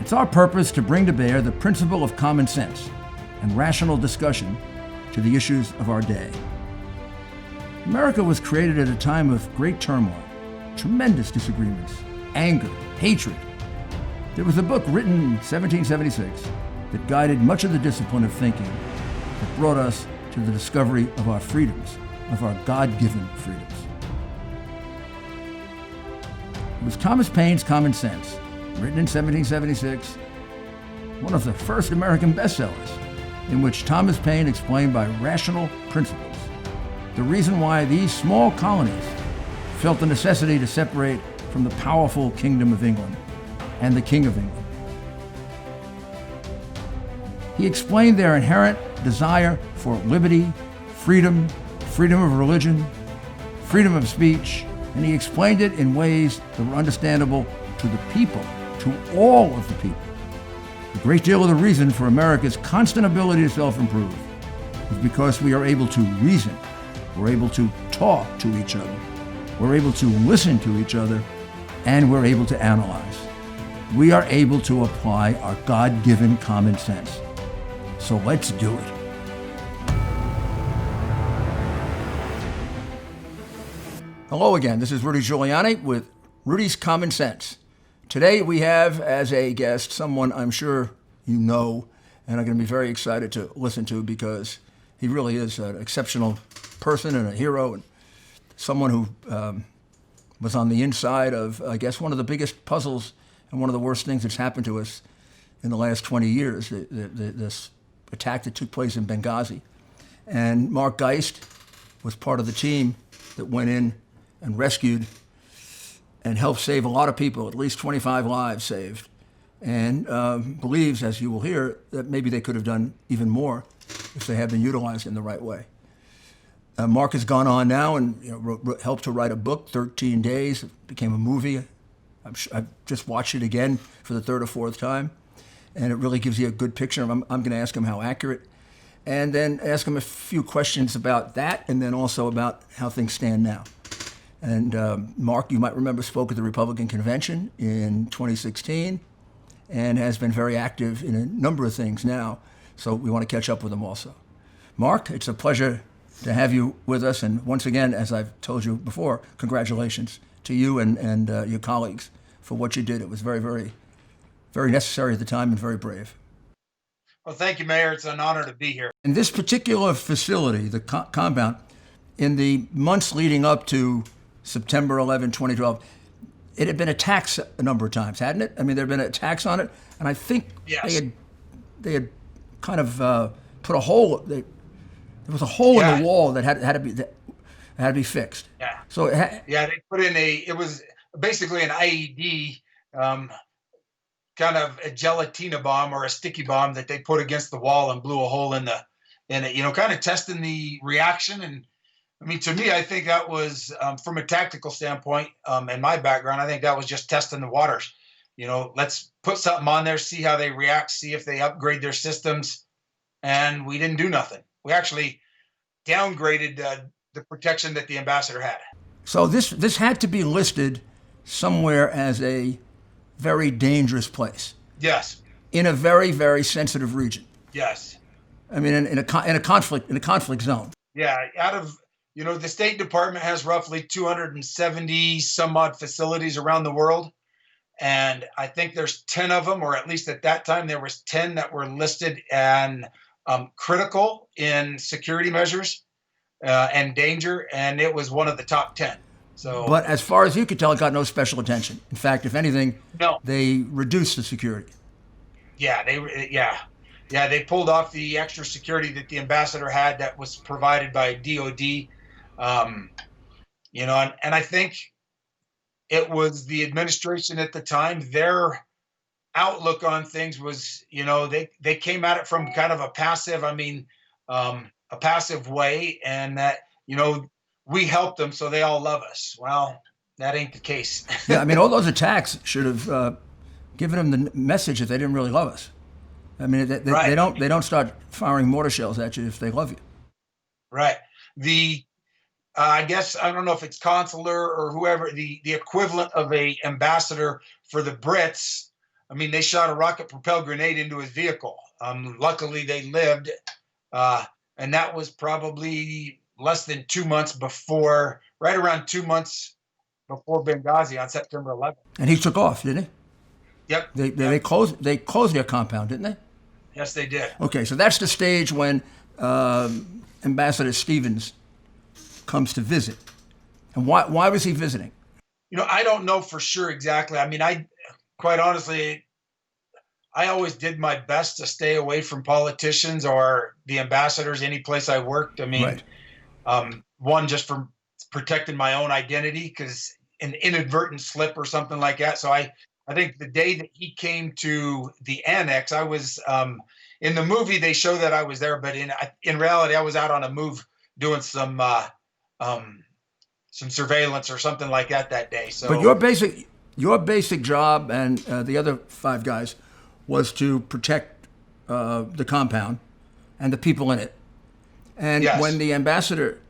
It's our purpose to bring to bear the principle of common sense and rational discussion to the issues of our day. America was created at a time of great turmoil, tremendous disagreements, anger, hatred. There was a book written in 1776 that guided much of the discipline of thinking that brought us to the discovery of our freedoms, of our God-given freedoms. It was Thomas Paine's Common Sense, written in 1776, one of the first American bestsellers, in which Thomas Paine explained by rational principles the reason why these small colonies felt the necessity to separate from the powerful Kingdom of England and the King of England. He explained their inherent desire for liberty, freedom, freedom of religion, freedom of speech, and he explained it in ways that were understandable to the people, to all of the people. A great deal of the reason for America's constant ability to self-improve is because we are able to reason, we're able to talk to each other, we're able to listen to each other, and we're able to analyze. We are able to apply our God-given common sense. So let's do it. Hello again, this is Rudy Giuliani with Rudy's Common Sense. Today we have as a guest someone I'm sure you know and are going to be very excited to listen to because he really is an exceptional person and a hero and someone who was on the inside of, I guess, one of the biggest puzzles and one of the worst things that's happened to us in the last 20 years, this attack that took place in Benghazi. And Mark Geist was part of the team that went in and rescued and helped save a lot of people, at least 25 lives saved, and believes, as you will hear, that maybe they could have done even more if they had been utilized in the right way. Mark has gone on now and helped to write a book, 13 Days. It became a movie. I've just watched it again for the third or fourth time, and it really gives you a good picture. I'm going to ask him how accurate, and then ask him a few questions about that, and then also about how things stand now. And Mark, you might remember, spoke at the Republican convention in 2016 and has been very active in a number of things now. So we want to catch up with him also. Mark, it's a pleasure to have you with us. And once again, as I've told you before, congratulations to you and your colleagues for what you did. It was very, very, very necessary at the time and very brave. Well, thank you, Mayor. It's an honor to be here. In this particular facility, the compound, in the months leading up to September 11, 2012, it had been attacked a number of times, hadn't it? I mean, there had been attacks on it, and I think yes. they had kind of put a hole. There was a hole in the wall that had to be fixed. Yeah. So they put in it was basically an IED, kind of a gelatina bomb or a sticky bomb that they put against the wall and blew a hole in it. Kind of testing the reaction. And I mean, to me, I think that was from a tactical standpoint, and my background, I think that was just testing the waters. Let's put something on there, see how they react, see if they upgrade their systems. And we didn't do nothing. We actually downgraded the protection that the ambassador had. So this had to be listed somewhere as a very dangerous place. Yes. In a very, very sensitive region. Yes. I mean, in a conflict zone. Yeah. Out of the State Department has roughly 270 some odd facilities around the world. And I think there's 10 of them, or at least at that time, there was 10 that were listed and critical in security measures and danger. And it was one of the top 10. So, but as far as you could tell, it got no special attention. In fact, if anything, they reduced the security. Yeah, they pulled off the extra security that the ambassador had that was provided by DOD. And I think it was the administration at the time, their outlook on things was, they came at it from kind of a passive way, and that, we helped them, so they all love us. Well, that ain't the case. Yeah, I mean, all those attacks should have given them the message that they didn't really love us. I mean, they don't start firing mortar shells at you if they love you. Right. I guess, I don't know if it's consular or whoever, the equivalent of a ambassador for the Brits I mean, they shot a rocket-propelled grenade into his vehicle. Luckily, they lived, and that was probably less than 2 months before, right around 2 months before Benghazi on September 11th. And he took off, didn't he? Yep. They closed their compound, didn't they? Yes, they did. Okay, so that's the stage when Ambassador Stevens comes to visit. And why was he visiting? I don't know for sure exactly. I mean, quite honestly, I always did my best to stay away from politicians or the ambassadors any place I worked. I mean, Right. One, just for protecting my own identity, because an inadvertent slip or something like that. So I think the day that he came to the annex, I was in the movie. They show that I was there, but in reality, I was out on a move doing some surveillance or something like that day. So, But your basic job and the other 5 guys was to protect the compound and the people in it. And yes. when the ambassador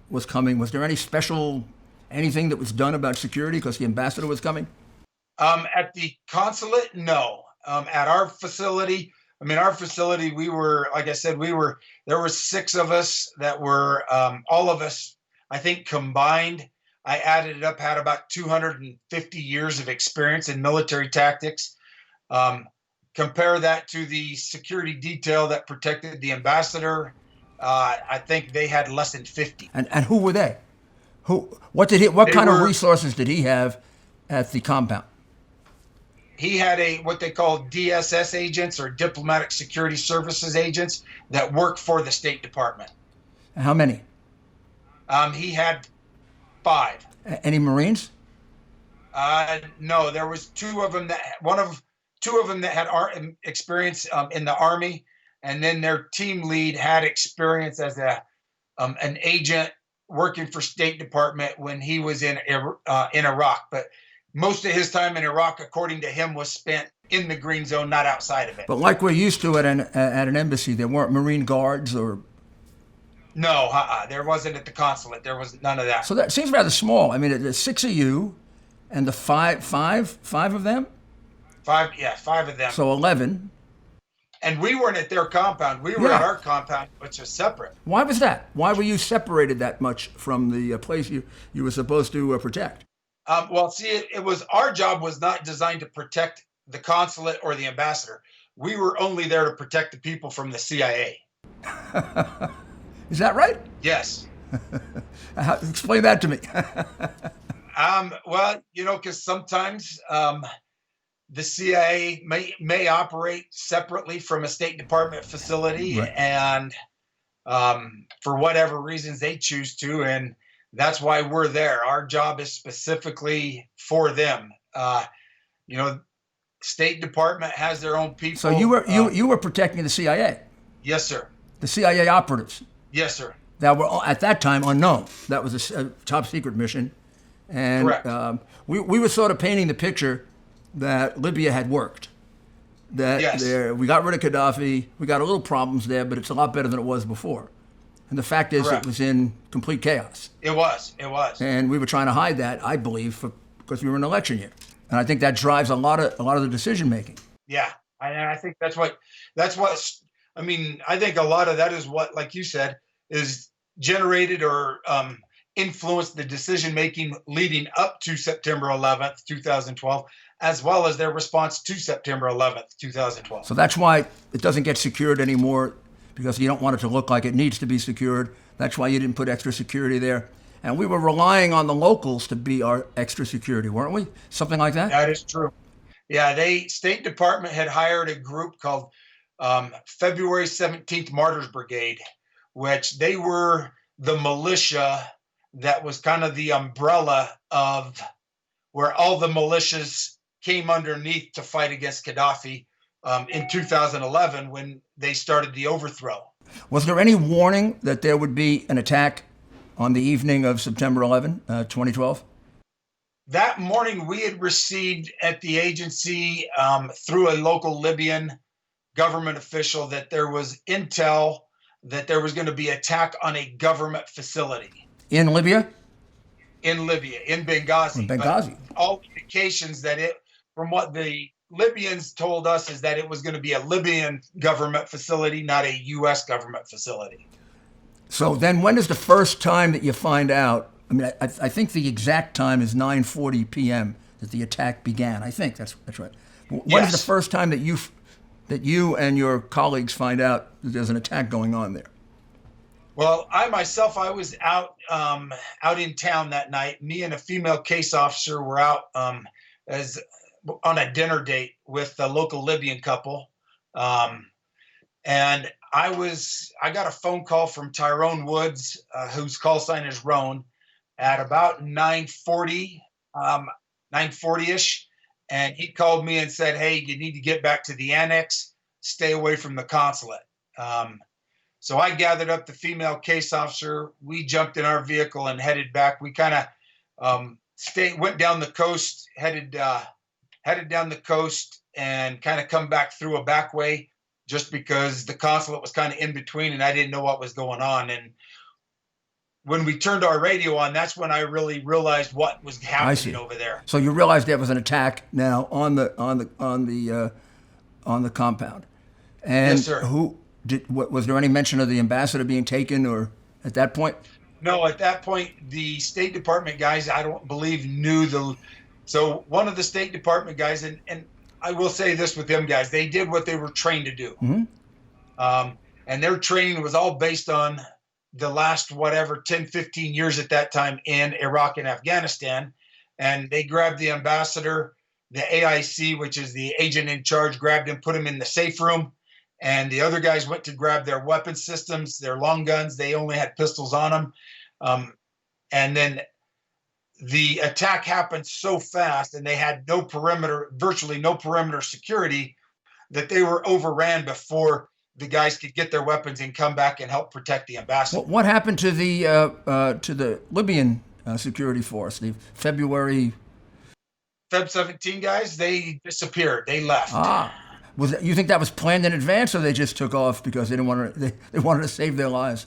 was coming, was there anything that was done about security because the ambassador was coming? At the consulate, no. At our facility, we were, like I said, there were 6 of us that were, all of us, I think combined, I added it up, had about 250 years of experience in military tactics. Compare that to the security detail that protected the ambassador. I think they had less than 50. And who were they? What kind of resources did he have at the compound? He had what they call DSS agents, or diplomatic security services agents, that work for the State Department. How many? He had 5. Any Marines? No, there was 2 of them two of them that had experience in the Army, and then their team lead had experience as an agent working for State Department when he was in Iraq. But most of his time in Iraq, according to him, was spent in the green zone, not outside of it. But like we're used to at an embassy, there weren't Marine guards or... No, there wasn't at the consulate. There was none of that. So that seems rather small. I mean, there's 6 of you, and the five of them? 5 of them. So 11. And we weren't at their compound. We were at our compound, which is separate. Why was that? Why were you separated that much from the place you were supposed to protect? Well, see, it was, our job was not designed to protect the consulate or the ambassador. We were only there to protect the people from the CIA. Is that right? Yes. Explain that to me. Well, because sometimes the CIA may operate separately from a State Department facility, right. And for whatever reasons they choose to, and that's why we're there. Our job is specifically for them. State Department has their own people. So you were protecting the CIA? Yes, sir. The CIA operatives? Yes, sir. That were at that time unknown. That was a top secret mission, and correct. We were sort of painting the picture that Libya had worked. That yes. We got rid of Gaddafi. We got a little problems there, but it's a lot better than it was before. And the fact is, correct. It was in complete chaos. It was. And we were trying to hide that, I believe, because we were in an election year. And I think that drives a lot of the decision making. Yeah, I think that's what. I mean, I think a lot of that is what, like you said, is generated or influenced the decision making leading up to September 11th, 2012, as well as their response to September 11th, 2012. So that's why it doesn't get secured anymore, because you don't want it to look like it needs to be secured. That's why you didn't put extra security there. And we were relying on the locals to be our extra security, weren't we? Something like that? That is true. Yeah, State Department had hired a group called February 17th Martyrs Brigade, which they were the militia that was kind of the umbrella of where all the militias came underneath to fight against Gaddafi in 2011 when they started the overthrow. Was there any warning that there would be an attack on the evening of September 11, 2012? That morning, we had received at the agency through a local Libyan government official that there was intel that there was going to be an attack on a government facility. In Libya? In Libya, in Benghazi. In Benghazi. But all indications that from what the Libyans told us is that it was going to be a Libyan government facility, not a U.S. government facility. So then when is the first time that you find out? I mean, I think the exact time is 9:40 p.m. that the attack began. I think that's right. When is the first time that you and your colleagues find out that there's an attack going on there? Well, I was out in town that night. Me and a female case officer were out as on a dinner date with a local Libyan couple, and I got a phone call from Tyrone Woods, whose call sign is Roan, at about 9:40, 9:40ish, and he called me and said, "Hey, you need to get back to the annex. Stay away from the consulate." So I gathered up the female case officer. We jumped in our vehicle and headed back. We kind of went down the coast, headed down the coast, and kind of come back through a back way, just because the consulate was kind of in between, and I didn't know what was going on. And when we turned our radio on, that's when I really realized what was happening over there. So you realized there was an attack now on the compound. And yes, sir. Was there any mention of the ambassador being taken, or at that point? No, at that point, the State Department guys, I don't believe, knew so one of the State Department guys, and I will say this with them guys, they did what they were trained to do. Mm-hmm. And their training was all based on the last, 10, 15 years at that time in Iraq and Afghanistan. And they grabbed the ambassador, the AIC, which is the agent in charge, grabbed him, put him in the safe room. And the other guys went to grab their weapon systems, their long guns. They only had pistols on them. And then the attack happened so fast, and they had virtually no perimeter security, that they were overran before the guys could get their weapons and come back and help protect the ambassador. What happened to the Libyan security force? The Feb 17 guys, they disappeared. They left. You think that was planned in advance, or they just took off because they wanted to save their lives?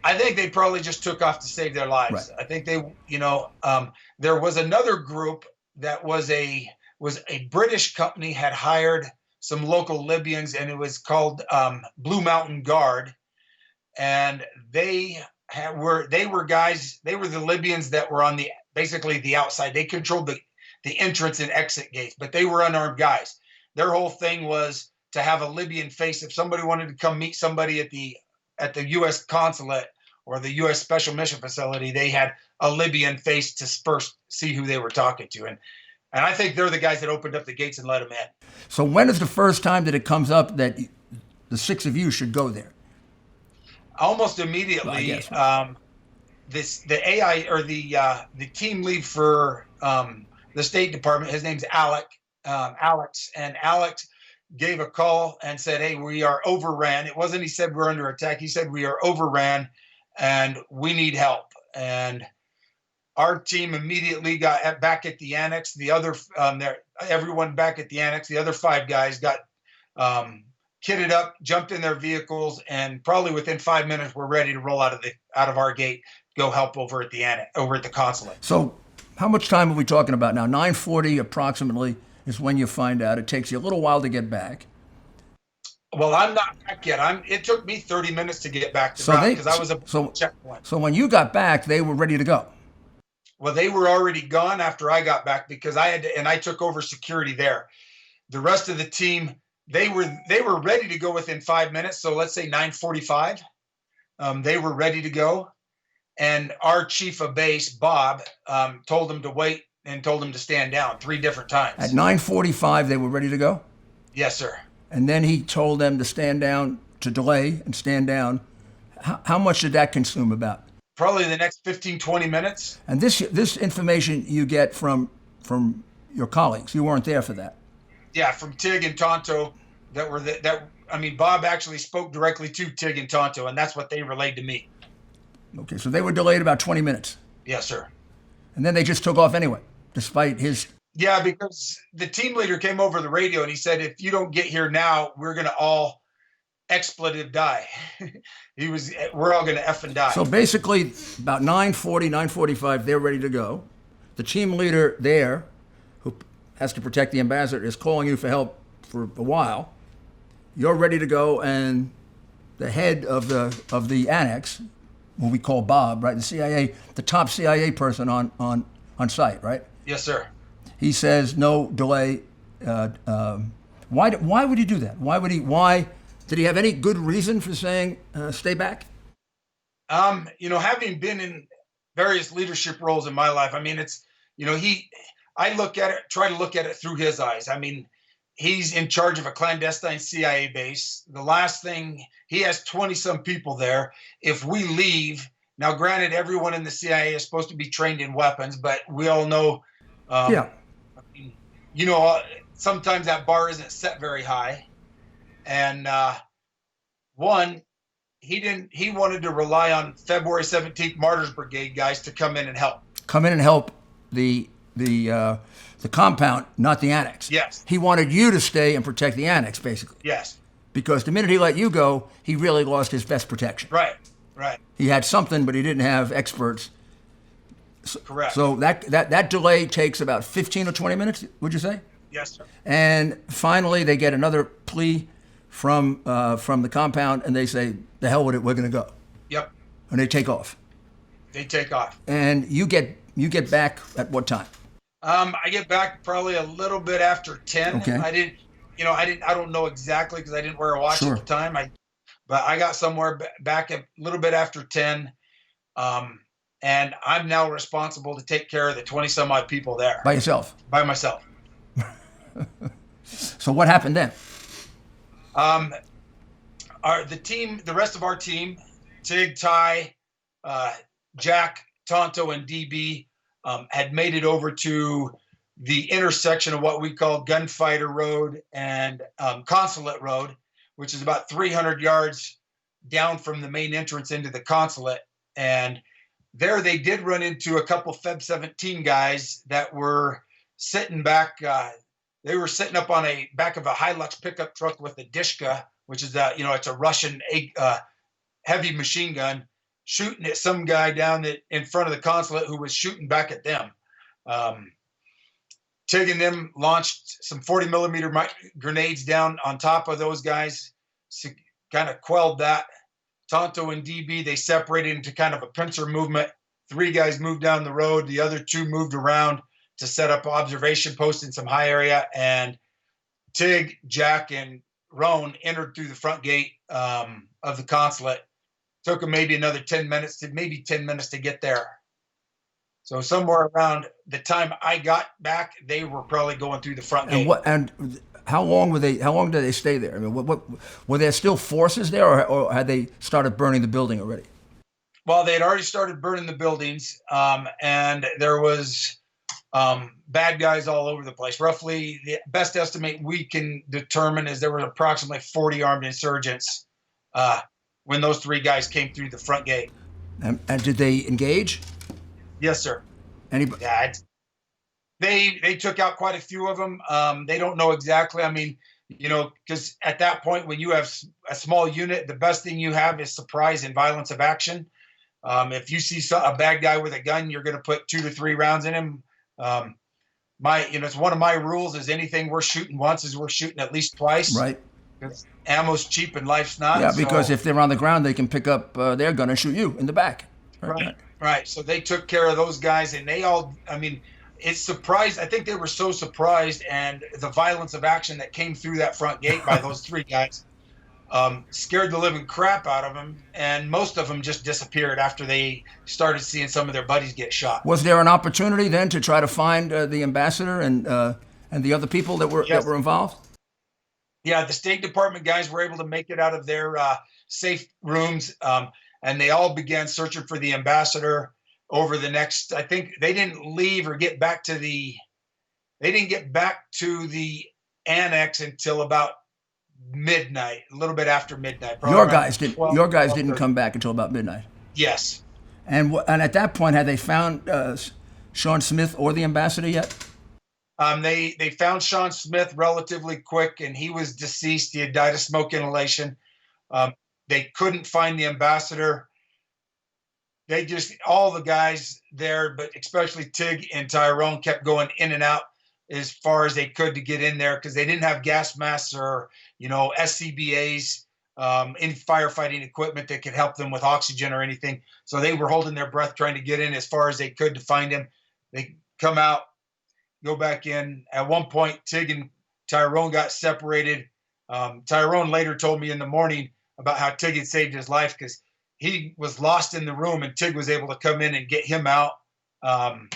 I think they probably just took off to save their lives. Right. I think there was another group that was a British company had hired some local Libyans, and it was called Blue Mountain Guard, and they were the Libyans that were on basically the outside. They controlled the entrance and exit gates, but they were unarmed guys. Their whole thing was to have a Libyan face. If somebody wanted to come meet somebody at the U.S. consulate or the U.S. Special Mission Facility, they had a Libyan face to first see who they were talking to. And I think they're the guys that opened up the gates and let them in. So when is the first time that it comes up that the six of you should go there? Almost immediately. The team lead for the State Department, his name's Alex, and Alex gave a call and said, "Hey, we are overran." It wasn't he said we're under attack. He said we are overran and we need help. And our team immediately got back at the annex. The other everyone back at the annex, the other 5 guys got kitted up, jumped in their vehicles, and probably within 5 minutes we're ready to roll out of our gate, go help over at the consulate. So how much time are we talking about now? 9:40 approximately is when you find out. It takes you a little while to get back. Well, I'm not back yet. It took me 30 minutes to get back to because I was a checkpoint. So when you got back, they were ready to go. Well, they were already gone after I got back because I took over security there. The rest of the team, they were ready to go within 5 minutes. So let's say 9:45, they were ready to go. And our chief of base, Bob, told them to wait and told them to stand down 3 different times. At 9:45, they were ready to go? Yes, sir. And then he told them to stand down, to delay and stand down. How much did that consume about? Probably the next 15, 20 minutes. And this information you get from your colleagues. You weren't there for that. Yeah, from Tig and Tonto. Bob actually spoke directly to Tig and Tonto, and that's what they relayed to me. Okay, so they were delayed about 20 minutes. Yes, sir. And then they just took off anyway, despite his... Yeah, because the team leader came over the radio and he said, "If you don't get here now, we're going to all expletive die." We're all going to effing die. So basically, about 9:40, 9:45, they're ready to go. The team leader there, who has to protect the ambassador, is calling you for help for a while. You're ready to go, and the head of the annex, who we call Bob, right? The CIA, the top CIA person on site, right? Yes, sir. He says no delay. Why would he do that? Why did he have any good reason for saying stay back? Having been in various leadership roles in my life, I mean, it's I try to look at it through his eyes. I mean, he's in charge of a clandestine CIA base. The last thing, he has 20 some people there. If we leave, now granted, everyone in the CIA is supposed to be trained in weapons, but we all know, Yeah. sometimes that bar isn't set very high. And he wanted to rely on February 17th Martyrs Brigade guys to come in and help. Come in and help the compound, not the annex. Yes. He wanted you to stay and protect the annex, basically. Yes. Because the minute he let you go, he really lost his best protection. Right. He had something, but he didn't have experts. Correct. So that delay takes about 15 or 20 minutes, would you say? Yes, sir. And finally, they get another plea from the compound, and they say, "The hell with it, we're going to go." Yep. And they take off. And you get back at what time? I get back probably a little bit after 10. Okay. I don't know exactly because I didn't wear a watch Sure. at the time. But I got somewhere back a little bit after 10. And I'm now responsible to take care of the 20 some odd people there. By yourself? By myself. So what happened then? The rest of our team, Tig, Ty, Jack, Tonto, and DB, had made it over to the intersection of what we call Gunfighter Road and Consulate Road, which is about 300 yards down from the main entrance into the consulate. And there they did run into a couple Feb 17 guys that were sitting back. They were sitting up on a back of a Hilux pickup truck with a Dishka, which is it's a Russian heavy machine gun, shooting at some guy down in front of the consulate who was shooting back at them. Tig and them launched some 40 millimeter grenades down on top of those guys, kind of quelled that. Tonto and DB, they separated into kind of a pincer movement. 3 guys moved down the road. The other 2 moved around to set up observation posts in some high area. And Tig, Jack, and Roan entered through the front gate of the consulate. Took them maybe another 10 minutes to get there. So somewhere around the time I got back, they were probably going through the front gate. And how long did they stay there? I mean, what were there still forces there, or had they started burning the building already? Well, they had already started burning the buildings, and there was bad guys all over the place. Roughly, the best estimate we can determine is there were approximately 40 armed insurgents when those 3 guys came through the front gate. And did they engage? Yes, sir. Anybody? Yeah, they took out quite a few of them. They don't know exactly. I mean, because at that point, when you have a small unit, the best thing you have is surprise and violence of action. If you see a bad guy with a gun, you're going to put 2 to 3 rounds in him. It's one of my rules is anything we're shooting once is we're shooting at least twice. Right. Because ammo's cheap and life's not. Yeah, because if they're on the ground, they can pick up their gun and shoot you in the back. Right. So they took care of those guys, and it's surprised. I think they were so surprised, and the violence of action that came through that front gate by those 3 guys scared the living crap out of them, and most of them just disappeared after they started seeing some of their buddies get shot. Was there an opportunity then to try to find the ambassador and the other people that were involved? Yeah, the State Department guys were able to make it out of their safe rooms, and they all began searching for the ambassador over the next. I think they didn't leave or get back to the. They didn't get back to the annex until about midnight, a little bit after midnight. Your guys didn't come back until about midnight. Yes. And at that point, had they found Sean Smith or the ambassador yet? They found Sean Smith relatively quick, and he was deceased. He had died of smoke inhalation. They couldn't find the ambassador. All the guys there, but especially Tig and Tyrone, kept going in and out. as far as they could to get in there because they didn't have gas masks or, SCBAs, any firefighting equipment that could help them with oxygen or anything. So they were holding their breath trying to get in as far as they could to find him. They come out, go back in. At one point, Tig and Tyrone got separated. Tyrone later told me in the morning about how Tig had saved his life because he was lost in the room and Tig was able to come in and get him out,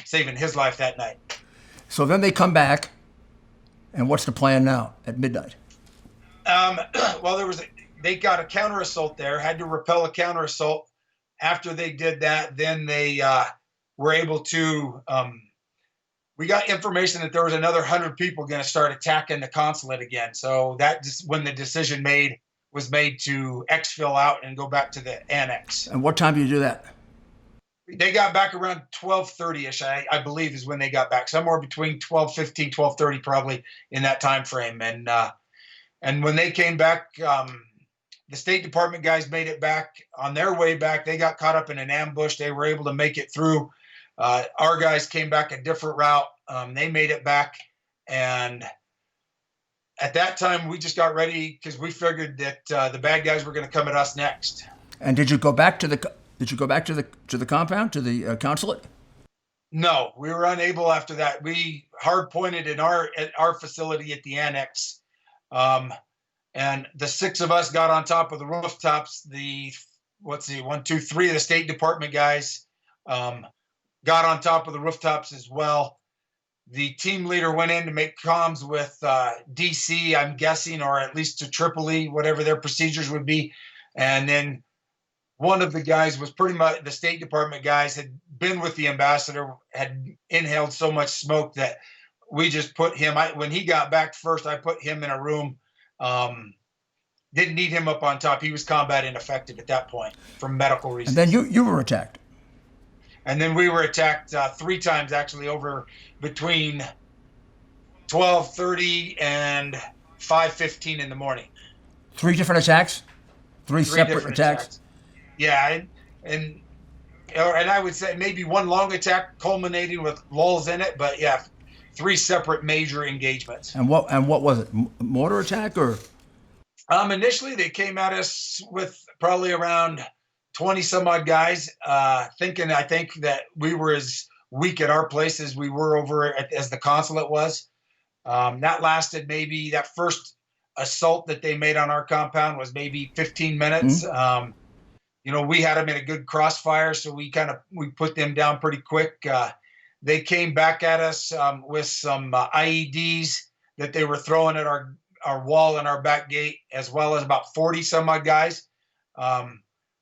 saving his life that night. So then they come back, and what's the plan now at midnight? Well, they got a counter assault there, had to repel a counter assault. After they did that, then they were able to. We got information that there was another 100 people going to start attacking the consulate again. So that's when the decision was made to exfil out and go back to the annex. And what time do you do that? They got back around 12:30ish, I believe, is when they got back. Somewhere between 12:15, 12:30, probably in that time frame. And when they came back, the State Department guys made it back. On their way back, they got caught up in an ambush. They were able to make it through. Our guys came back a different route. They made it back, and at that time, we just got ready because we figured that the bad guys were going to come at us next. And did you go back to the compound, to the consulate? No, we were unable after that. We hard pointed at our facility at the annex, and the six of us got on top of the rooftops. Three of the State Department guys got on top of the rooftops as well. The team leader went in to make comms with DC, I'm guessing, or at least to Tripoli, whatever their procedures would be. And then one of the guys was pretty much the State Department guys had been with the ambassador, had inhaled so much smoke that we just put him, when he got back first, I put him in a room. Didn't need him up on top. He was combat ineffective at that point for medical reasons. And then you were attacked. And then we were attacked 3 times, actually, over between 12:30 and 5:15 in the morning. 3 different attacks? 3 separate attacks? Yeah, and I would say maybe one long attack culminating with lulls in it, but yeah, 3 separate major engagements. And what was it? Mortar attack or? Initially, they came at us with probably around 20 some odd guys, I think that we were as weak at our place as we were as the consulate was. That lasted that first assault that they made on our compound was maybe 15 minutes. Mm-hmm. We had them in a good crossfire, so we put them down pretty quick. They came back at us with some IEDs that they were throwing at our wall and our back gate, as well as about 40 some odd guys.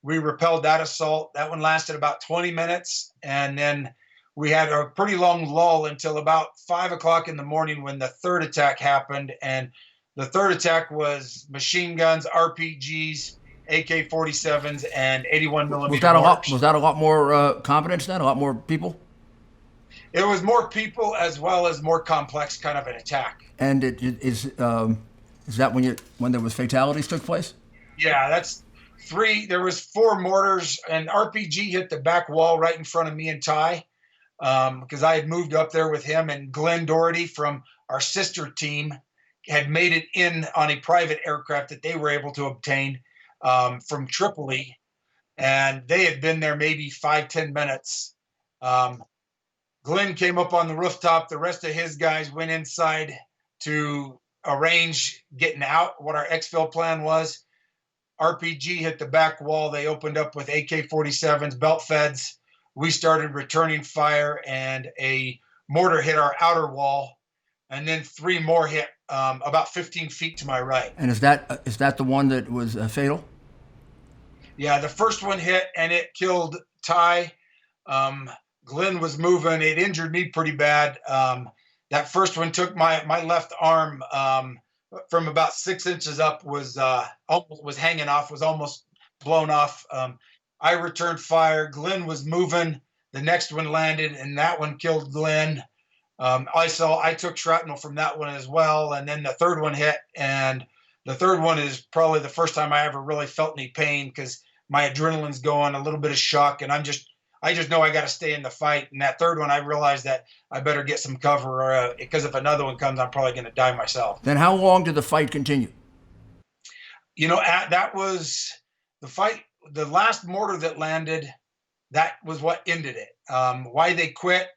We repelled that assault. That one lasted about 20 minutes. And then we had a pretty long lull until about 5 o'clock in the morning when the third attack happened. And the third attack was machine guns, RPGs, AK-47s, and 81 millimeter mortars. Was that a lot more competence then? A lot more people? It was more people as well as more complex kind of an attack. And is that when there was fatalities took place? Yeah, that's 3. There was 4 mortars, and RPG hit the back wall right in front of me and Ty, because I had moved up there with him, and Glenn Doherty from our sister team had made it in on a private aircraft that they were able to obtain from Tripoli, and they had been there maybe 5-10 minutes. Glenn came up on the rooftop. The rest of his guys went inside to arrange getting out, what our exfil plan was. RPG hit the back wall. They opened up with AK-47s, belt feds. We started returning fire, and a mortar hit our outer wall, and then 3 more hit about 15 feet to my right. And is that the one that was fatal? Yeah, the first one hit, and it killed Ty. Glenn was moving. It injured me pretty bad. That first one took my left arm from about 6 inches up, was hanging off, was almost blown off. I returned fire. Glenn was moving. The next one landed, and that one killed Glenn. I took shrapnel from that one as well, and then the third one hit, and the third one is probably the first time I ever really felt any pain because my adrenaline's going, a little bit of shock, and I just know I got to stay in the fight. And that third one, I realized that I better get some cover because if another one comes, I'm probably going to die myself. Then how long did the fight continue? That was the fight. The last mortar that landed, that was what ended it. Why they quit,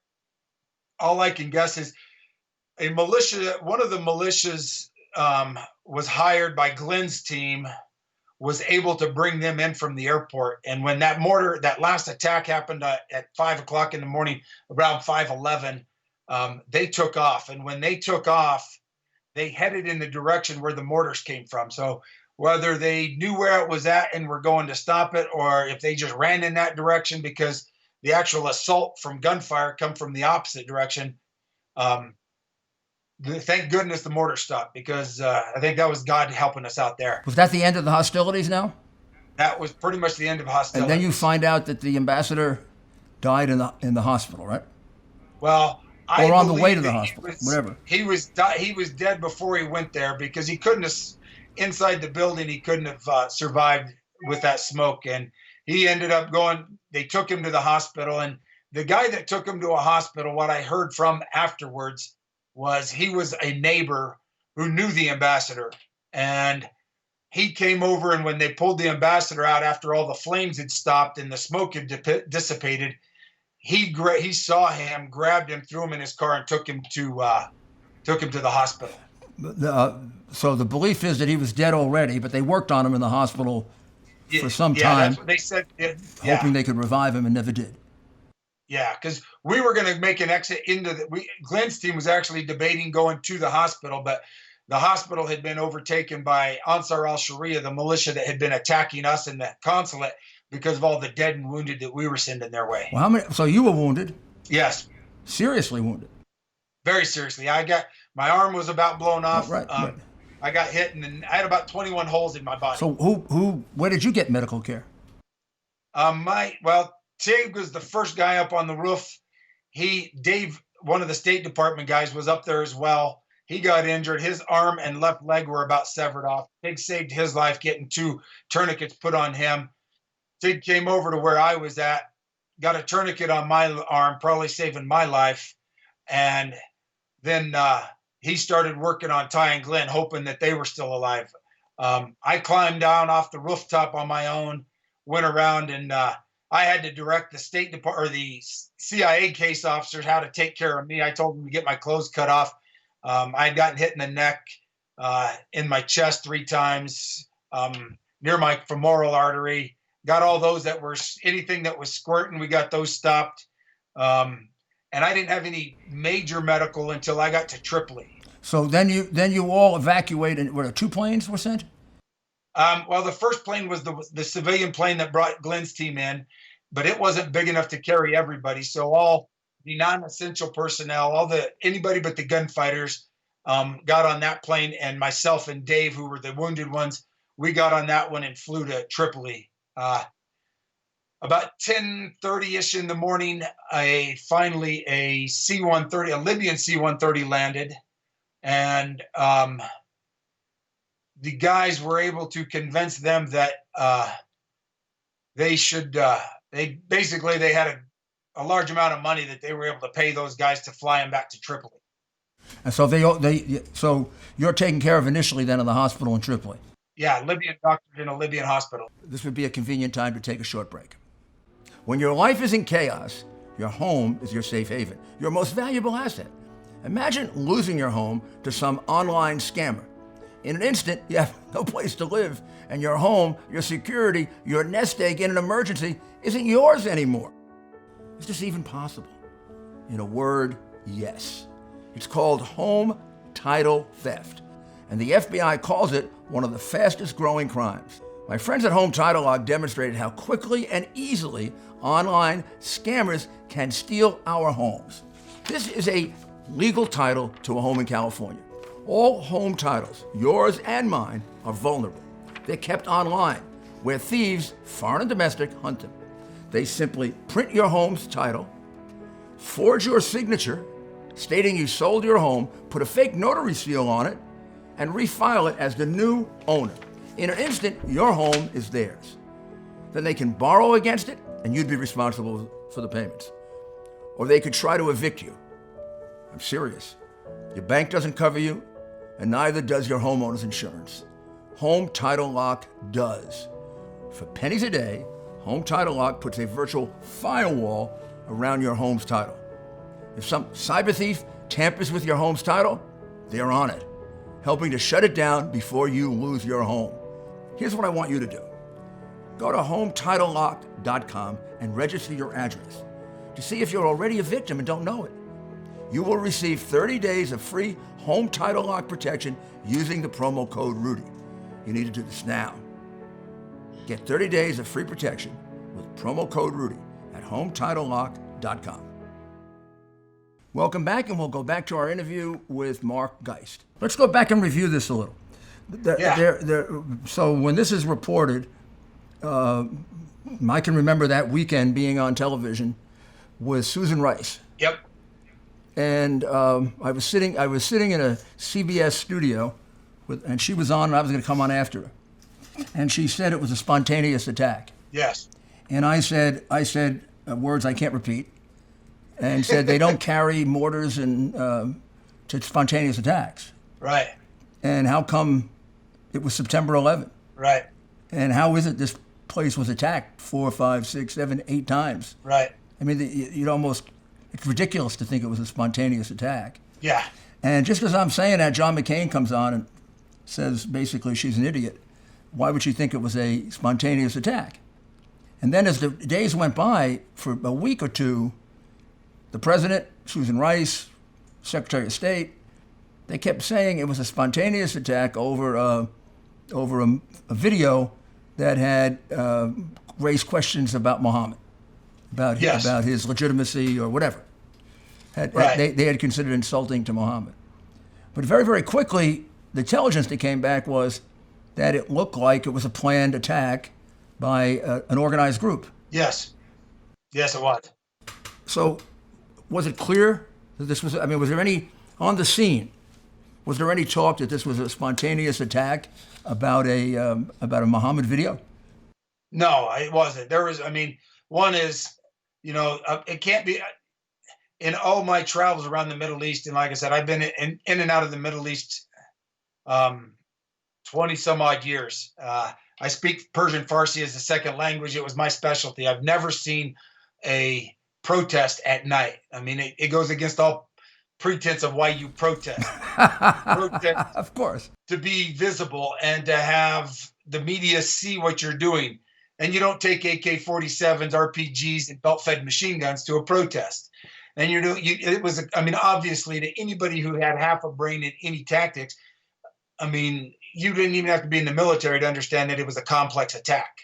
all I can guess is a militia. One of the militias was hired by Glenn's team, was able to bring them in from the airport. And when that last attack happened at 5 o'clock in the morning, around 5:11, they took off. And when they took off, they headed in the direction where the mortars came from. So whether they knew where it was at and were going to stop it, or if they just ran in that direction, because the actual assault from gunfire come from the opposite direction. Thank goodness the mortar stopped, because I think that was God helping us out there. Was that the end of the hostilities now? That was pretty much the end of hostilities. And then you find out that the ambassador died in the hospital, right? Well, or on the way to the hospital, whatever. He was dead before he went there, because he couldn't have, inside the building, he couldn't have survived with that smoke. And he ended up they took him to the hospital. And the guy that took him to a hospital, what I heard from afterwards, was he was a neighbor who knew the ambassador. And he came over, and when they pulled the ambassador out after all the flames had stopped and the smoke had dissipated, he saw him, grabbed him, threw him in his car, and took him to the hospital. So the belief is that he was dead already, but they worked on him in the hospital for some time. Yeah, that's what they said. Hoping they could revive him, and never did. Yeah, because we were going to make an exit Glenn's team was actually debating going to the hospital, but the hospital had been overtaken by Ansar al-Sharia, the militia that had been attacking us in the consulate, because of all the dead and wounded that we were sending their way. Well, how many? So you were wounded? Yes. Seriously wounded? Very seriously. My arm was about blown off. Right. I got hit, and then I had about 21 holes in my body. So where did you get medical care? Tig was the first guy up on the roof. Dave, one of the State Department guys, was up there as well. He got injured. His arm and left leg were about severed off. Tig saved his life, getting 2 tourniquets put on him. Tig came over to where I was at, got a tourniquet on my arm, probably saving my life. And then he started working on Ty and Glenn, hoping that they were still alive. I climbed down off the rooftop on my own, went around, and I had to direct the State Department or the CIA case officers how to take care of me. I told them to get my clothes cut off. I had gotten hit in the neck, in my chest 3 times, near my femoral artery. Got all those anything that was squirting, we got those stopped. And I didn't have any major medical until I got to Tripoli. So then you all evacuated. Were 2 planes were sent? Well, the first plane was the civilian plane that brought Glenn's team in, but it wasn't big enough to carry everybody. So all the non-essential personnel, anybody but the gunfighters, got on that plane, and myself and Dave, who were the wounded ones, we got on that one and flew to Tripoli. About 10:30-ish in the morning, finally a C-130, a Libyan C-130 landed, and the guys were able to convince them that they had a large amount of money that they were able to pay those guys to fly them back to Tripoli. And so so you're taken care of initially then in the hospital in Tripoli? Yeah, Libyan doctors in a Libyan hospital. This would be a convenient time to take a short break. When your life is in chaos, your home is your safe haven, your most valuable asset. Imagine losing your home to some online scammer. In an instant, you have no place to live, and your home, your security, your nest egg in an emergency isn't yours anymore. Is this even possible? In a word, yes. It's called home title theft, and the FBI calls it one of the fastest growing crimes. My friends at Home Title have demonstrated how quickly and easily online scammers can steal our homes. This is a legal title to a home in California. All home titles, yours and mine, are vulnerable. They're kept online, where thieves, foreign and domestic, hunt them. They simply print your home's title, forge your signature, stating you sold your home, put a fake notary seal on it, and refile it as the new owner. In an instant, your home is theirs. Then they can borrow against it, and you'd be responsible for the payments. Or they could try to evict you. I'm serious. Your bank doesn't cover you, and neither does your homeowner's insurance. Home Title Lock does. For pennies a day, Home Title Lock puts a virtual firewall around your home's title. If some cyber thief tampers with your home's title, they're on it, helping to shut it down before you lose your home. Here's what I want you to do. Go to HomeTitleLock.com and register your address to see if you're already a victim and don't know it. You will receive 30 days of free Home Title Lock protection using the promo code Rudy. You need to do this now. Get 30 days of free protection with promo code Rudy at HomeTitleLock.com. Welcome back, and we'll go back to our interview with Mark Geist. Let's go back and review this a little. So when this is reported, I can remember that weekend being on television with Susan Rice. Yep. And I was sitting in a CBS studio, and she was on, and I was going to come on after her. And she said it was a spontaneous attack. Yes. And I said words I can't repeat, and said they don't carry mortars and to spontaneous attacks. Right. And how come it was September 11th? Right. And how is it this place was attacked 4, 5, 6, 7, 8 times? Right. I mean, it's ridiculous to think it was a spontaneous attack. Yeah. And just as I'm saying that, John McCain comes on and says basically she's an idiot. Why would she think it was a spontaneous attack? And then as the days went by, for a week or two, the president, Susan Rice, Secretary of State, they kept saying it was a spontaneous attack over a video that had raised questions about Muhammad, about his legitimacy or whatever. They had considered insulting to Muhammad. But very, very quickly, the intelligence that came back was that it looked like it was a planned attack by an organized group. Yes. Yes, it was. So was it clear that this was, was there any, on the scene, was there any talk that this was a spontaneous attack about a Muhammad video? No, it wasn't. There was, one is, it can't be, in all my travels around the Middle East, and like I said, I've been in and out of the Middle East 20 some odd years. I speak Persian Farsi as a second language. It was my specialty. I've never seen a protest at night. It goes against all pretense of why you protest. Protest, of course, to be visible and to have the media see what you're doing. And you don't take AK-47s, RPGs, and belt-fed machine guns to a protest. And it was, obviously, to anybody who had half a brain in any tactics, you didn't even have to be in the military to understand that it was a complex attack.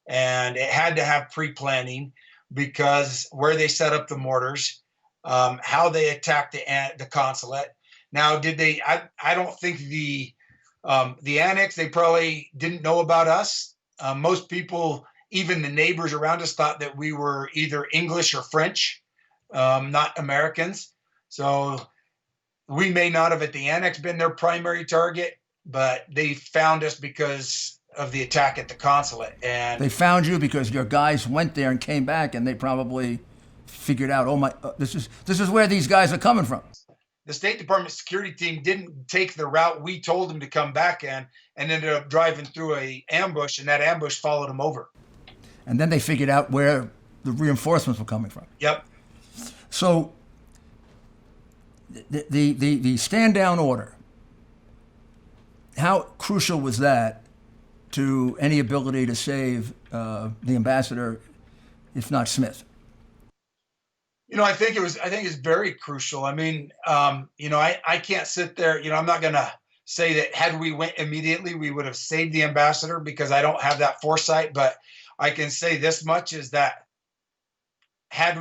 And it had to have pre-planning, because where they set up the mortars, how they attacked the consulate. Now, did they? I don't think the annex, they probably didn't know about us. Most people, even the neighbors around us, thought that we were either English or French, not Americans. So we may not have at the annex been their primary target, but they found us because of the attack at the consulate. And they found you because your guys went there and came back, and they probably figured out, this is where these guys are coming from. The State Department security team didn't take the route we told them to come back in, and ended up driving through an ambush, and that ambush followed them over. And then they figured out where the reinforcements were coming from. Yep. So the stand down order, how crucial was that to any ability to save the ambassador, if not Smith? I think it's very crucial. I can't sit there, I'm not going to say that had we went immediately, we would have saved the ambassador, because I don't have that foresight. But I can say this much, is that had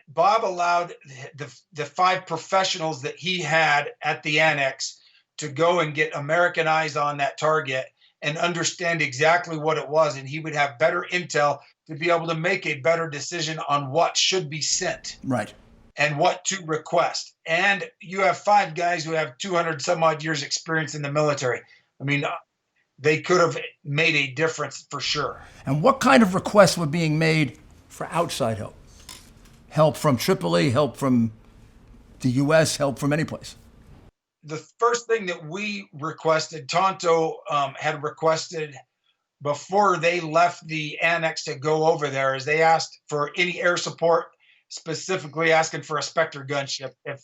Bob allowed the 5 professionals that he had at the annex to go and get American eyes on that target and understand exactly what it was, and he would have better intel to be able to make a better decision on what should be sent. Right. And what to request. And you have 5 guys who have 200 some odd years experience in the military. They could have made a difference for sure. And what kind of requests were being made for outside help? help from Tripoli, help from the U.S., help from any place? The first thing that we requested, Tonto had requested before they left the annex to go over there, is they asked for any air support, specifically asking for a Spectre gunship if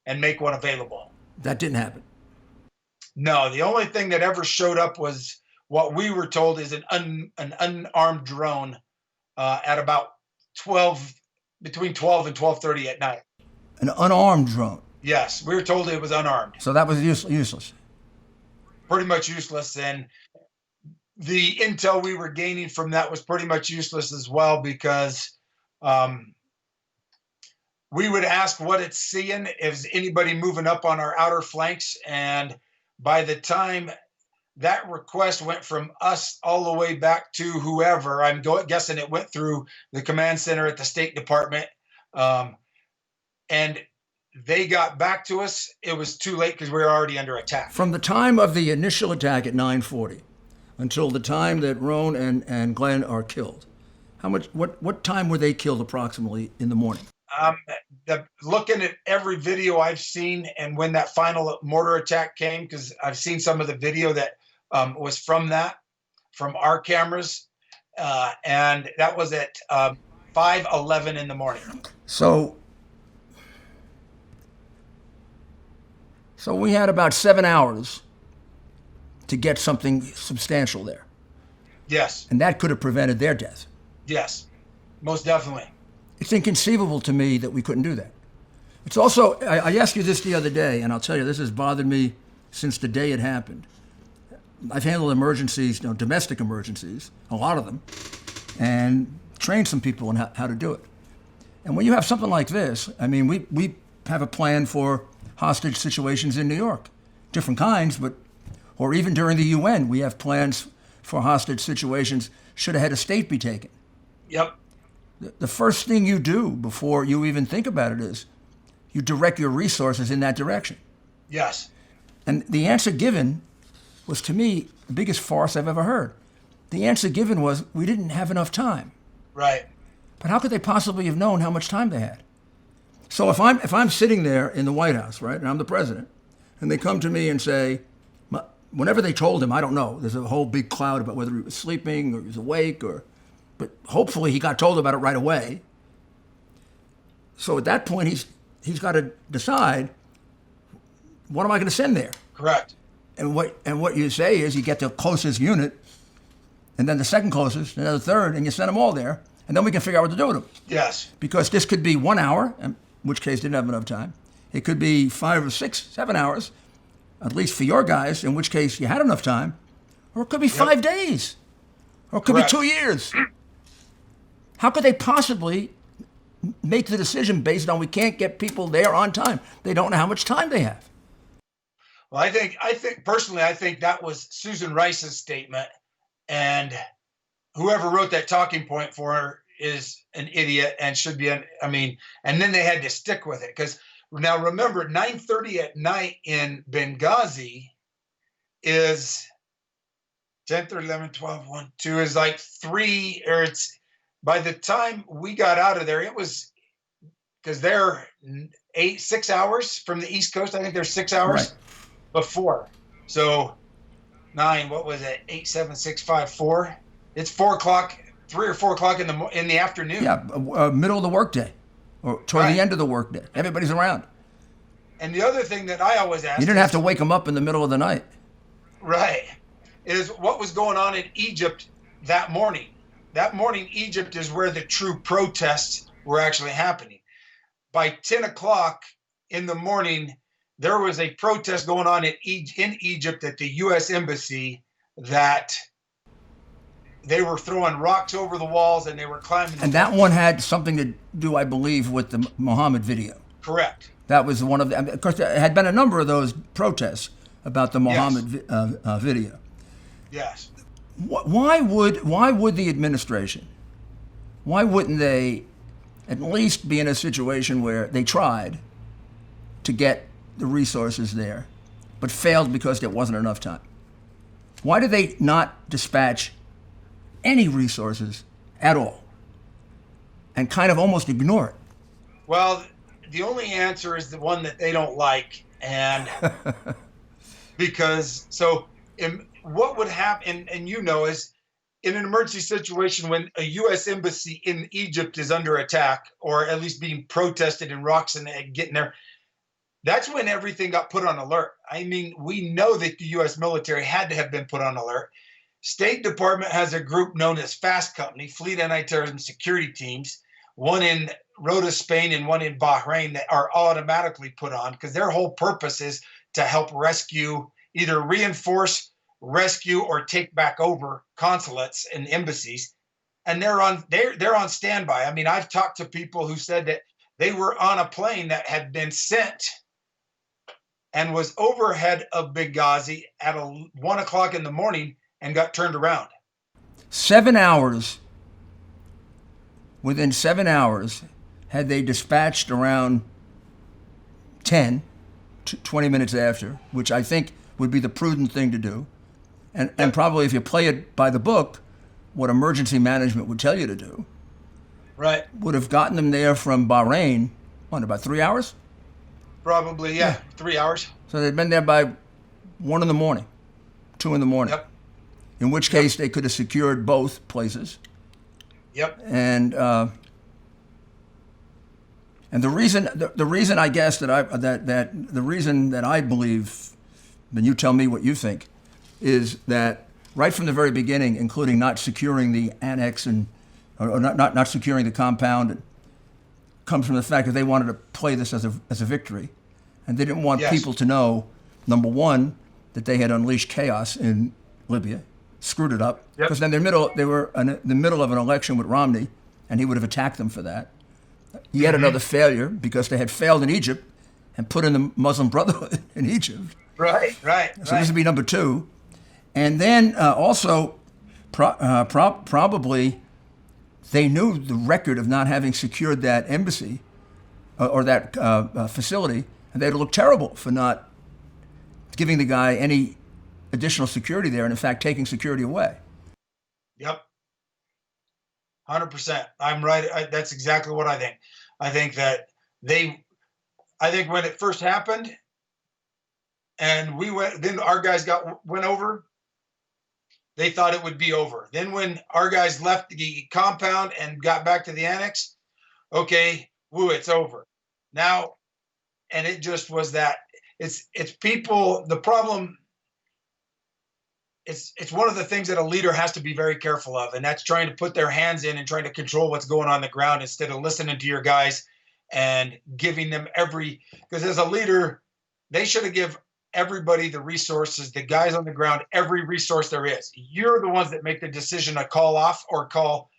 and make one available. That didn't happen. No, the only thing that ever showed up was what we were told is an unarmed drone at about between 12 and 12:30 at night. An unarmed drone. Yes, we were told it was unarmed. So that was useless. Pretty much useless. And the intel we were gaining from that was pretty much useless as well, because we would ask what it's seeing, if there's anybody moving up on our outer flanks. And by the time that request went from us all the way back to whoever, I'm guessing it went through the command center at the State Department. And they got back to us, it was too late because we were already under attack. From the time of the initial attack at 9:40 until the time that Roan and Glenn are killed, what time were they killed approximately in the morning? Looking at every video I've seen, and when that final mortar attack came, because I've seen some of the video that was from our cameras, and that was at 5:11 in the morning. So we had about 7 hours to get something substantial there. Yes. And that could have prevented their death. Yes, most definitely. It's inconceivable to me that we couldn't do that. It's also, I asked you this the other day, and I'll tell you, this has bothered me since the day it happened. I've handled emergencies, domestic emergencies, a lot of them, and trained some people on how to do it. And when you have something like this, I mean, we have a plan for hostage situations in New York, different kinds, or even during the UN, we have plans for hostage situations should a head of state be taken. Yep. The first thing you do before you even think about it is you direct your resources in that direction. Yes. And the answer given was, to me, the biggest farce I've ever heard. The answer given was, we didn't have enough time. Right. But how could they possibly have known how much time they had? So if I'm sitting there in the White House, right, and I'm the president, and they come to me and say, whenever they told him, I don't know, there's a whole big cloud about whether he was sleeping or he was awake, but hopefully he got told about it right away. So at that point, he's got to decide, what am I going to send there? Correct. And what you say is, you get the closest unit, and then the second closest, and then the third, and you send them all there, and then we can figure out what to do with them. Yes. Because this could be 1 hour, in which case didn't have enough time. It could be 5 or 6, 7 hours, at least for your guys, in which case you had enough time. Or it could be 5 days. Or it could Correct. be 2 years. How could they possibly make the decision based on we can't get people there on time? They don't know how much time they have. Well, I think personally, I think that was Susan Rice's statement, and whoever wrote that talking point for her is an idiot and should be, and then they had to stick with it. Because now remember, 9:30 at night in Benghazi is 10:30, 11, 12, 1, 2 is like 3, or it's, by the time we got out of there, it was, because they're 6 hours from the East Coast. I think they're 6 hours before. So 9, what was it? 8, 7, 6, 5, 4. It's 4 o'clock, 3 or 4 o'clock in the afternoon. Yeah, middle of the workday, or toward the end of the workday. Everybody's around. And the other thing that I always ask, you didn't have to wake them up in the middle of the night. Right, is what was going on in Egypt that morning. That morning, Egypt is where the true protests were actually happening. By 10 o'clock in the morning, there was a protest going on in Egypt at the U.S. Embassy, that they were throwing rocks over the walls and they were climbing. And that one had something to do, I believe, with the Muhammad video. Correct. That was one of them. Of course, there had been a number of those protests about the Muhammad video. Yes. Why would the administration, why wouldn't they at least be in a situation where they tried to get the resources there, but failed because there wasn't enough time? Why did they not dispatch any resources at all? and kind of almost ignore Well, the only answer is the one that they don't like, and it. because what would happen, and is in an emergency situation when a U.S. embassy in Egypt is under attack, or at least being protested and rocks and getting there. That's when everything got put on alert. I mean, we know that the U.S. military had to have been put on alert. State Department has a group known as FAST Company, Fleet Anti-Terrorism Security Teams, one in Rota, Spain, and one in Bahrain that are automatically put on because their whole purpose is to help rescue, either reinforce, rescue, or take back over consulates and embassies. And they're on standby. I mean, I've talked to people who said that they were on a plane that had been sent and was overhead of Benghazi at 1 o'clock in the morning and got turned around. 7 hours. Within 7 hours, had they dispatched around 10, 20 minutes after, which I think would be the prudent thing to do. And probably if you play it by the book, what emergency management would tell you to do, right, would have gotten them there from Bahrain, about 3 hours? Probably, yeah. 3 hours. So they'd been there by 1 in the morning, 2 in the morning. Yep. In which case they could have secured both places. Yep. And the reason I guess the reason that I believe, and you tell me what you think, is that right from the very beginning, including not securing the annex or not securing the compound, it comes from the fact that they wanted to play this as a victory, and they didn't want people to know, number one, that they had unleashed chaos in Libya, screwed it up, because then they were in the middle of an election with Romney, and he would have attacked them for that. Yet another failure, because they had failed in Egypt and put in the Muslim Brotherhood in Egypt. Right. So this would be number two. And then also, probably, they knew the record of not having secured that embassy or that facility, and they'd look terrible for not giving the guy any additional security there, and in fact, taking security away. Yep. 100%. I'm right. That's exactly what I think. I think that I think when it first happened, and then our guys went over, they thought it would be over. Then when our guys left the compound and got back to the annex, okay, it's over. Now, and it just was that it's people, the problem, it's one of the things that a leader has to be very careful of, and that's trying to put their hands in and trying to control what's going on the ground instead of listening to your guys and giving them because as a leader, they should have given everybody the resources, the guys on the ground, every resource there is. You're the ones that make the decision to call off or call.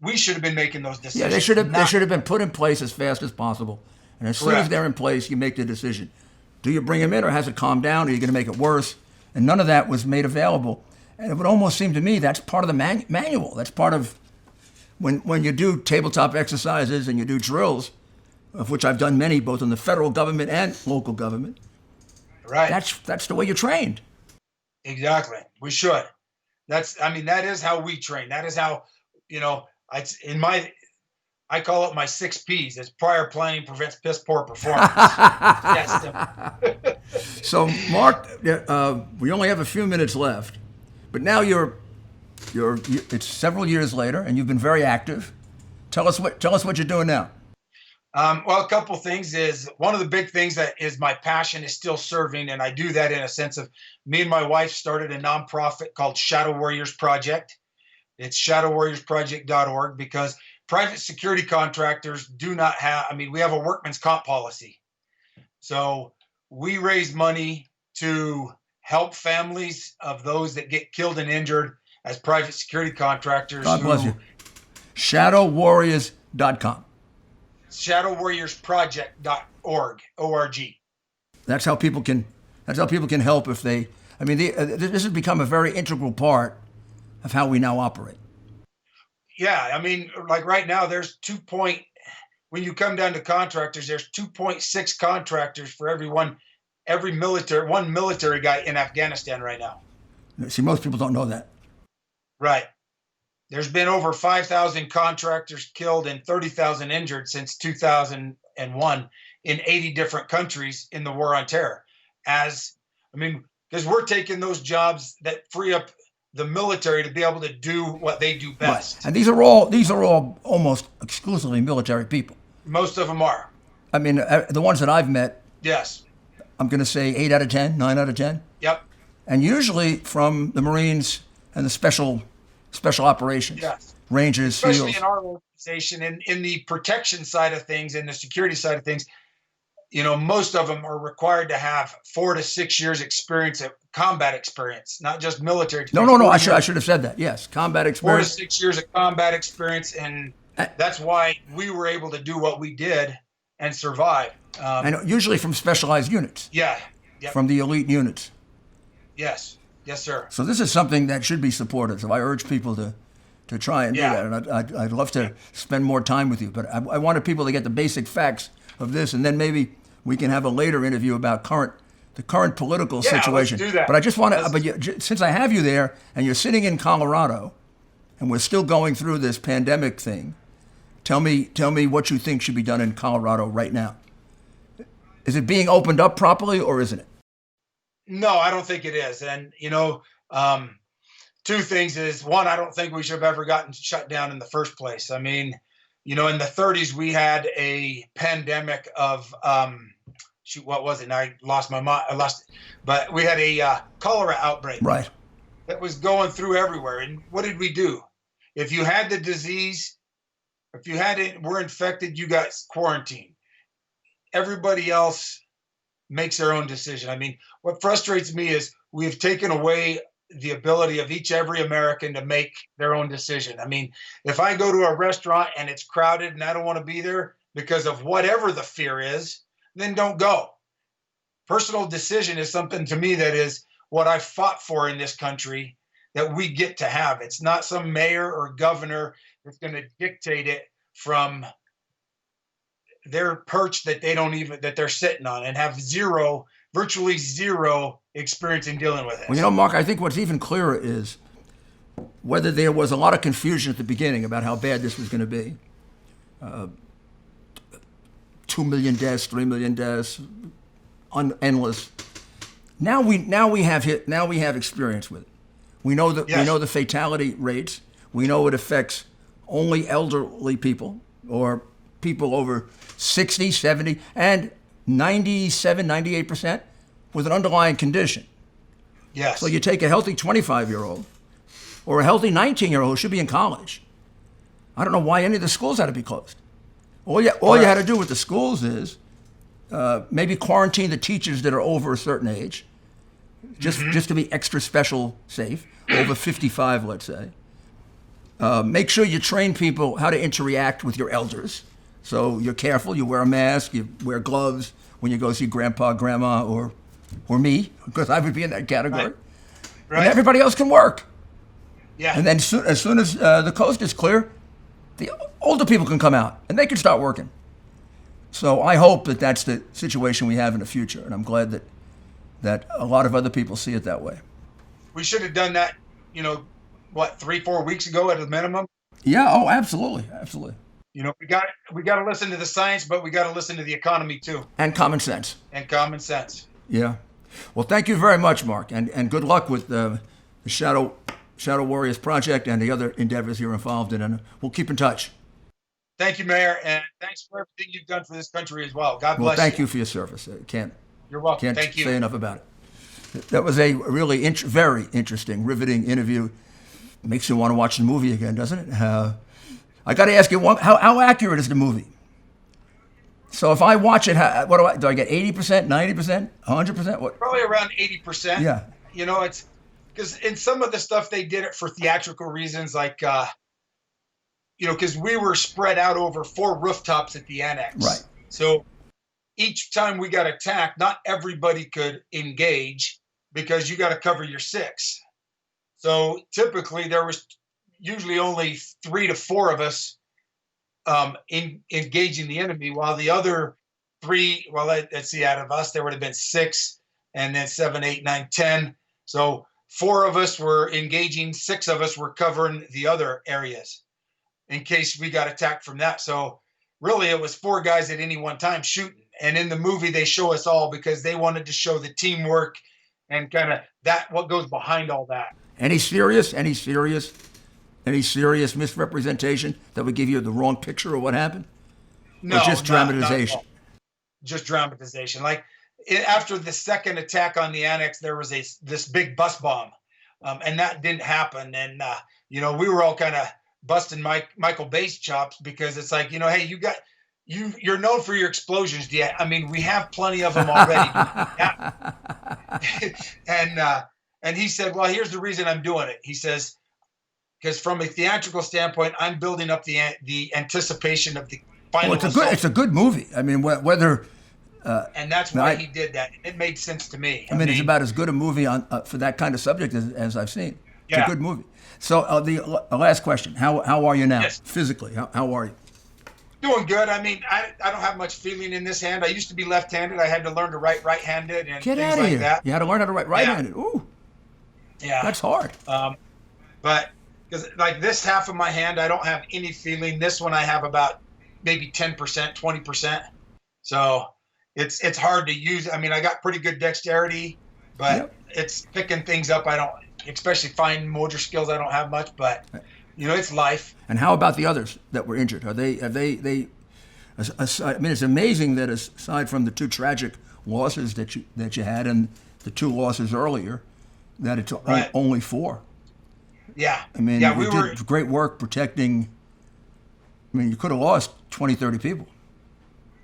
We should have been making those decisions. Yeah, they should have been put in place as fast as possible. And as soon as they're in place, you make the decision. Do you bring them in, or has it calmed down? Or are you going to make it worse? And none of that was made available. And it would almost seem to me that's part of the manual. That's part of when you do tabletop exercises and you do drills, of which I've done many, both in the federal government and local government. Right. That's the way you're trained. Exactly. We should. That is how we train. That is how, I call it my 6 Ps. It's prior planning prevents piss poor performance. So, Mark, we only have a few minutes left, but now it's several years later, and you've been very active. Tell us what you're doing now. Well, a couple things is one of the big things that is my passion is still serving. And I do that in a sense of me and my wife started a nonprofit called Shadow Warriors Project. It's shadowwarriorsproject.org because private security contractors do not have, we have a workman's comp policy. So we raise money to help families of those that get killed and injured as private security contractors. God bless you. Shadowwarriors.com. shadowwarriorsproject.org. O-R-G. That's how people can help if they. This has become a very integral part of how we now operate. Yeah, like right now, there's when you come down to contractors, there's 2.6 contractors for one military guy in Afghanistan right now. See, most people don't know that. Right. There's been over 5,000 contractors killed and 30,000 injured since 2001 in 80 different countries in the war on terror. Because we're taking those jobs that free up the military to be able to do what they do best. Right. And these are all almost exclusively military people. Most of them are. I mean, the ones that I've met, Yes. I'm going to say 8 out of 10, 9 out of 10. Yep. And usually from the Marines and the special operations. Yes. Rangers, Especially SEALs. in our organization, in the protection side of things and the security side of things, most of them are required to have 4 to 6 years experience of combat experience, not just military experience. No. I should have said that. Yes, combat experience. 4 to 6 years of combat experience, and that's why we were able to do what we did and survive. And usually from specialized units. Yeah. Yep. From the elite units. Yes, sir. So this is something that should be supported. So I urge people to try and do that. And I'd love to spend more time with you, but I wanted people to get the basic facts of this, and then maybe we can have a later interview about the current political situation. Let's do that. But I just want to, since I have you there and you're sitting in Colorado, and we're still going through this pandemic thing, tell me what you think should be done in Colorado right now. Is it being opened up properly, or isn't it? No, I don't think it is. And, two things is, one, I don't think we should have ever gotten shut down in the first place. I mean, in the 30s, we had a pandemic of, what was it? I lost my mind. But we had a cholera outbreak. Right. That was going through everywhere. And what did we do? If you had the disease, if you had it, were infected, you got quarantined. Everybody else makes their own decision. I mean, what frustrates me is we've taken away the ability of every American to make their own decision. I mean, if I go to a restaurant and it's crowded and I don't want to be there because of whatever the fear is, then don't go. Personal decision is something to me that is what I fought for in this country that we get to have. It's not some mayor or governor that's going to dictate it from their perch that they're sitting on and have virtually zero experience in dealing with it. Well, Mark, I think what's even clearer is whether there was a lot of confusion at the beginning about how bad this was going to be. 2 million deaths, 3 million deaths, endless. Now we have experience with it. We know that we know the fatality rates. We know it affects only elderly people or people over 60, 70, and 97, 98% with an underlying condition. Yes. So you take a healthy 25-year-old or a healthy 19-year-old who should be in college. I don't know why any of the schools had to be closed. All you had to do with the schools is maybe quarantine the teachers that are over a certain age, just to be extra special safe, over 55, let's say. Make sure you train people how to interact with your elders. So you're careful, you wear a mask, you wear gloves when you go see grandpa, grandma, or me, because I would be in that category. Right. And everybody else can work. Yeah. And then as soon as the coast is clear, the older people can come out and they can start working. So I hope that that's the situation we have in the future, and I'm glad that a lot of other people see it that way. We should have done that, 3-4 weeks ago at a minimum. Yeah. Oh, absolutely. We got to listen to the science, but we got to listen to the economy too. And common sense. Yeah. Well, thank you very much, Mark, and good luck with the Shadow Warriors project and the other endeavors you're involved in, and we'll keep in touch. Thank you, Mayor, and thanks for everything you've done for this country as well. God bless you. Well, thank you for your service. You're welcome. Can't say enough about it. That was a really very interesting, riveting interview. Makes you want to watch the movie again, doesn't it? I got to ask you, how accurate is the movie? So if I watch it, what do I get? 80%, 90%, 100%? What? Probably around 80%. Yeah. It's because in some of the stuff they did it for theatrical reasons, like, because we were spread out over 4 rooftops at the annex. Right. So each time we got attacked, not everybody could engage because you got to cover your 6. So typically there was usually only 3 to 4 of us engaging the enemy, while the other 3, let's see, out of us, there would have been 6, and then 7, 8, 9, 10. So 4 of us were engaging, 6 of us were covering the other areas in case we got attacked from that. So really it was 4 guys at any one time shooting. And in the movie, they show us all because they wanted to show the teamwork and kind of that what goes behind all that. Any serious misrepresentation that would give you the wrong picture of what happened? No, or just dramatization? Not just dramatization. Like after the second attack on the annex, there was this big bus bomb, and that didn't happen. And we were all kind of busting Michael Bay's chops because it's like, hey, you're known for your explosions. Yeah, I mean, we have plenty of them already. And he said, well, here's the reason I'm doing it. He says, because from a theatrical standpoint, I'm building up the anticipation of the final result. It's a good movie. I mean, whether and that's why he did that. It made sense to me. I mean, it's about as good a movie on for that kind of subject as I've seen. It's a good movie. So the last question: How are you now physically? How are you? Doing good. I mean, I don't have much feeling in this hand. I used to be left-handed. I had to learn to write right-handed and Get things out of like here. that. You had to learn how to write right-handed. Ooh, yeah, that's hard. But because like this half of my hand, I don't have any feeling. This one, I have about maybe 10%, 20%. So it's hard to use. I mean, I got pretty good dexterity, but it's picking things up. I don't, especially fine motor skills. I don't have much, but it's life. And how about the others that were injured? Have they? I mean, it's amazing that aside from the 2 tragic losses that you had and the 2 losses earlier, that it's only 4. Yeah. I mean, you did great work protecting. I mean, you could have lost 20, 30 people.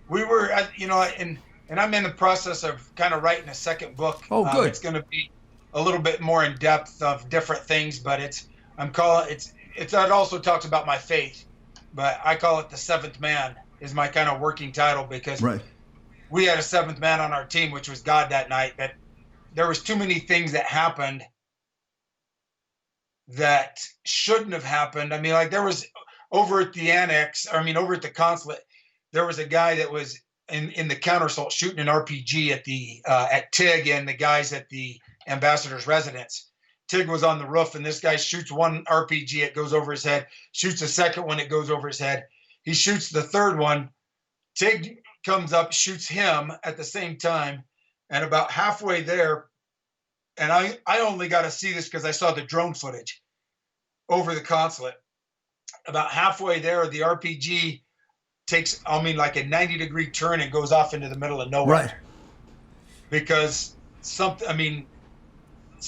We were, and I'm in the process of kind of writing a second book. Oh, good. It's going to be a little bit more in depth of different things, but it also talks about my faith, but I call it the 7th man is my kind of working title because we had a 7th man on our team, which was God that night. That there was too many things that happened that shouldn't have happened. I mean, like there was over at the annex, over at the consulate, there was a guy that was in the counter assault shooting an RPG at TIG and the guys at the ambassador's residence. TIG was on the roof and this guy shoots one RPG, it goes over his head, shoots the second one, it goes over his head. He shoots the third one. TIG comes up, shoots him at the same time. And about halfway there, and I only got to see this because I saw the drone footage over the consulate. About halfway there, the RPG takes, like a 90-degree turn and goes off into the middle of nowhere. Right. Because something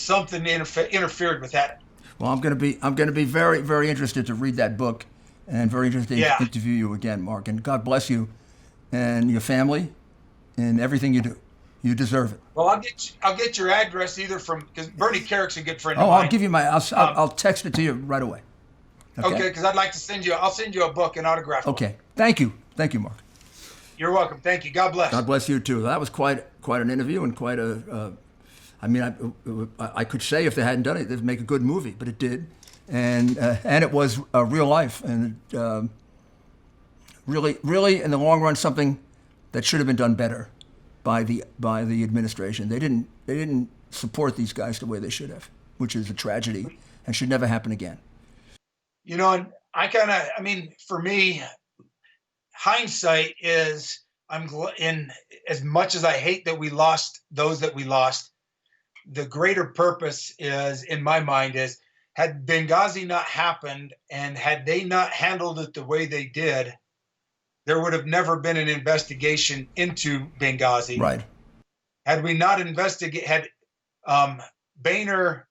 interfered with that. Well, I'm going to be very, very interested to read that book and very interested to interview you again, Mark. And God bless you and your family and everything you do. You deserve it. Well, I'll get your address either because Bernie Carrick's a good friend of mine. I'll give you I'll text it to you right away. Okay, because I'd like to I'll send you a book, an autograph. Okay, thank you, Mark. You're welcome. Thank you. God bless. God bless you too. That was quite an interview and quite a. I could say if they hadn't done it, they'd make a good movie, but it did, and it was real life, and really in the long run something that should have been done better by the administration. They didn't support these guys the way they should have, which is a tragedy and should never happen again. And for me, hindsight is in as much as I hate that we lost those that we lost, the greater purpose is, in my mind, is had Benghazi not happened and had they not handled it the way they did, there would have never been an investigation into Benghazi. Right. Had we not had Boehner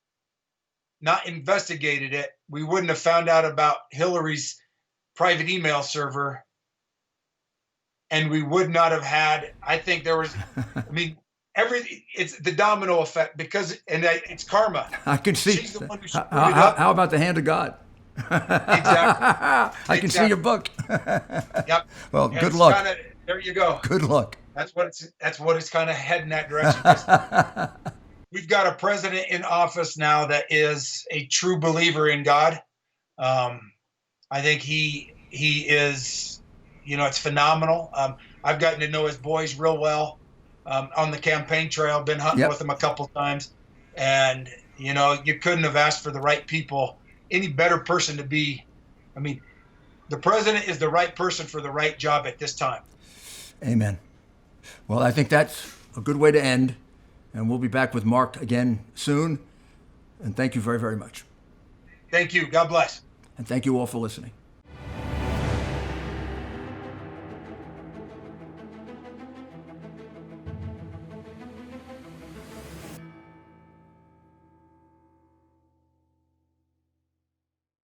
not investigated it, we wouldn't have found out about Hillary's private email server. And we would not have had, I think there was, it's the domino effect it's karma. I can see. She's the one who screwed it up. How about the hand of God? Exactly. I can see your book. Yep. Well, good luck. There you go. Good luck. That's what it's kind of heading that direction. We've got a president in office now that is a true believer in God. I think he is, it's phenomenal. I've gotten to know his boys real well on the campaign trail. Been hunting with them a couple times, and You couldn't have asked for the right people, any better person to be. I mean, the president is the right person for the right job at this time. Amen. Well, I think that's a good way to end. And we'll be back with Mark again soon. And thank you very, very much. Thank you. God bless. And thank you all for listening.